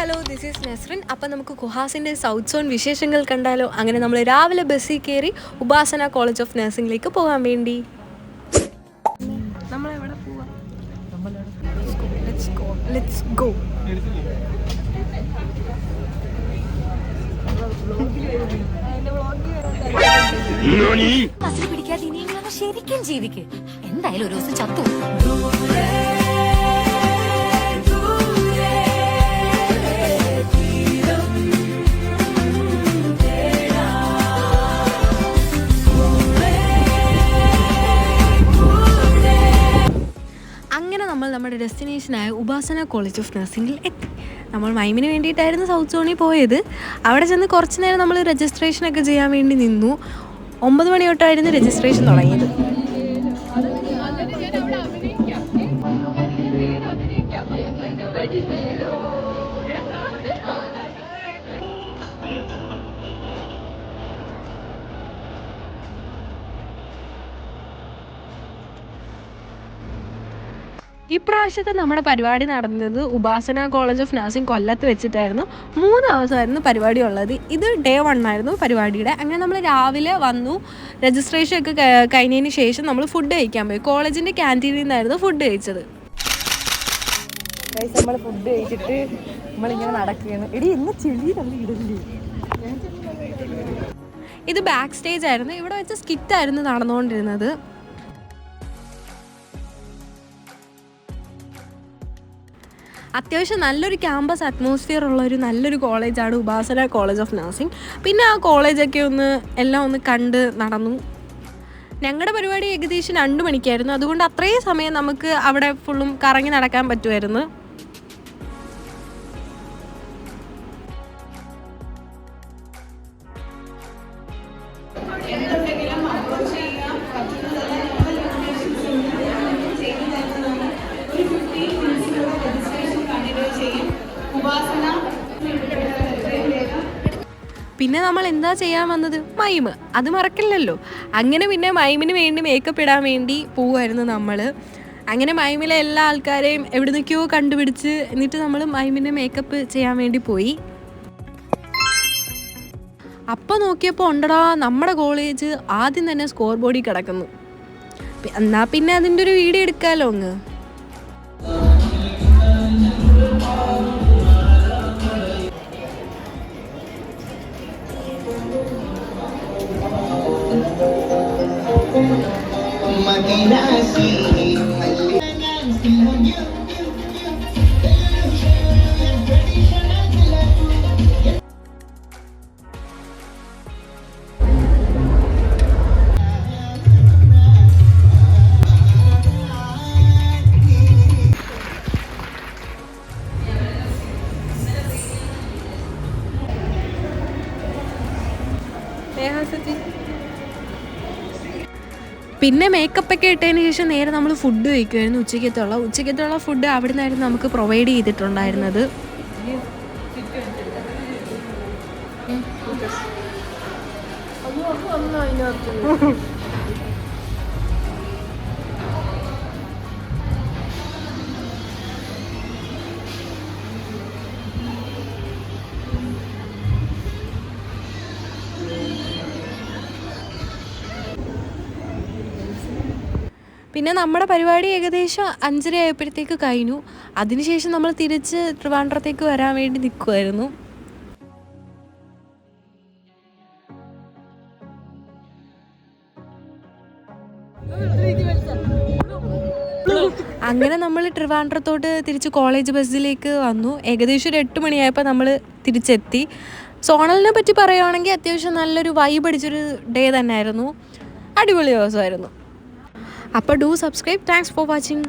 Hello, this is Nasrin. അപ്പം നമുക്ക് കുഹാസിൻ്റെ south zone വിശേഷങ്ങൾ കണ്ടാലോ? അങ്ങനെ നമ്മൾ രാവിലെ ബസ്സിൽ കയറി ഉപാസന കോളേജ് ഓഫ് നഴ്സിംഗിലേക്ക് പോകാൻ വേണ്ടി. നമ്മളെവിടെ പോവാം? Let's go. പിടിക്കാതെ ഇനിയെങ്കിലും ശരിക്കും ജീവിക്ക്. എന്തായാലും ഒരു ദിവസം ചത്തു. അങ്ങനെ നമ്മൾ നമ്മുടെ ഡെസ്റ്റിനേഷനായ ഉപാസന കോളേജ് ഓഫ് നഴ്സിംഗിൽ എത്തി. നമ്മൾ മൈമിന് വേണ്ടിയിട്ടായിരുന്നു സൗത്ത് സോണിൽ പോയത്. അവിടെ ചെന്ന് കുറച്ച് നേരം നമ്മൾ രജിസ്ട്രേഷനൊക്കെ ചെയ്യാൻ വേണ്ടി നിന്നു. 9 മണി തൊട്ടായിരുന്നു രജിസ്ട്രേഷൻ തുടങ്ങിയത്. ഇപ്രാവശ്യത്തെ നമ്മുടെ പരിപാടി നടന്നത് ഉപാസന കോളേജ് ഓഫ് നഴ്സിംഗ് കൊല്ലത്ത് വെച്ചിട്ടായിരുന്നു. 3 ദിവസമായിരുന്നു പരിപാടി ഉള്ളത്. ഇത് ഡേ 1 ആയിരുന്നു പരിപാടിയുടെ. അങ്ങനെ നമ്മൾ രാവിലെ വന്നു. രജിസ്ട്രേഷൻ ഒക്കെ കഴിഞ്ഞതിന് ശേഷം നമ്മൾ ഫുഡ് കഴിക്കാൻ പോയി. കോളേജിൻ്റെ ക്യാൻറ്റീനിൽ നിന്നായിരുന്നു ഫുഡ് കഴിച്ചത്. നമ്മൾ ഫുഡ് കഴിച്ചിട്ട് നമ്മളിങ്ങനെ നടക്കുകയാണ്. എടി ഇന്ന് ചെളിയിലല്ല ഇടല്ലേ. ഇത് ബാക്ക് സ്റ്റേജ് ആയിരുന്നു. ഇവിടെ വെച്ച് സ്കിറ്റായിരുന്നു നടന്നുകൊണ്ടിരുന്നത്. അത്യാവശ്യം നല്ലൊരു ക്യാമ്പസ് അറ്റ്മോസ്ഫിയർ ഉള്ളൊരു നല്ലൊരു കോളേജാണ് ഉപാസന കോളേജ് ഓഫ് നഴ്സിംഗ്. പിന്നെ ആ കോളേജൊക്കെ എല്ലാം ഒന്ന് കണ്ട് നടന്നു. ഞങ്ങളുടെ പരിപാടി ഏകദേശം 2 മണിക്കായിരുന്നു. അതുകൊണ്ട് അത്രയും സമയം നമുക്ക് അവിടെ ഫുള്ളും കറങ്ങി നടക്കാൻ പറ്റുമായിരുന്നു. പിന്നെ നമ്മൾ എന്താ ചെയ്യാൻ വന്നത്? മൈമ്. അത് മറക്കില്ലല്ലോ. അങ്ങനെ പിന്നെ മൈമിന് വേണ്ടി മേക്കപ്പ് ഇടാൻ വേണ്ടി പോവുമായിരുന്നു നമ്മൾ. അങ്ങനെ മൈമിലെ എല്ലാ ആൾക്കാരെയും എവിടെ നിന്നൊക്കെയോ കണ്ടുപിടിച്ച് എന്നിട്ട് നമ്മൾ മൈമിൻ്റെ മേക്കപ്പ് ചെയ്യാൻ വേണ്ടി പോയി. അപ്പോൾ നോക്കിയപ്പോൾ ഉണ്ടടാ, നമ്മുടെ കോളേജ് ആദ്യം തന്നെ സ്കോർ ബോർഡിൽ കിടക്കുന്നു. എന്നാൽ പിന്നെ അതിൻ്റെ ഒരു വീഡിയോ എടുക്കാമല്ലോ അങ്ങ്. പിന്നെ മേക്കപ്പൊക്കെ ഇട്ടതിന് ശേഷം നേരെ നമ്മൾ ഫുഡ് കഴിക്കുമായിരുന്നു. ഉച്ചയ്ക്കത്തുള്ള ഫുഡ് അവിടെ നിന്നായിരുന്നു നമുക്ക് പ്രൊവൈഡ് ചെയ്തിട്ടുണ്ടായിരുന്നത്. പിന്നെ നമ്മുടെ പരിപാടി ഏകദേശം 5:30 ആയപ്പോഴത്തേക്ക് കഴിഞ്ഞു. അതിനുശേഷം നമ്മൾ തിരിച്ച് ട്രിവാൻഡ്രത്തേക്ക് വരാൻ വേണ്ടി നിൽക്കുമായിരുന്നു. അങ്ങനെ നമ്മൾ ട്രിവാൻഡ്രത്തോട്ട് തിരിച്ച് കോളേജ് ബസ്സിലേക്ക് വന്നു. ഏകദേശം ഒരു 8 മണിയായപ്പോൾ നമ്മൾ തിരിച്ചെത്തി. സോണലിനെ പറ്റി പറയുകയാണെങ്കിൽ അത്യാവശ്യം നല്ലൊരു വൈബ് അടിച്ചൊരു ഡേ തന്നെ ആയിരുന്നു. അടിപൊളി ദിവസമായിരുന്നു. അപ്പോൾ do subscribe. Thanks for watching.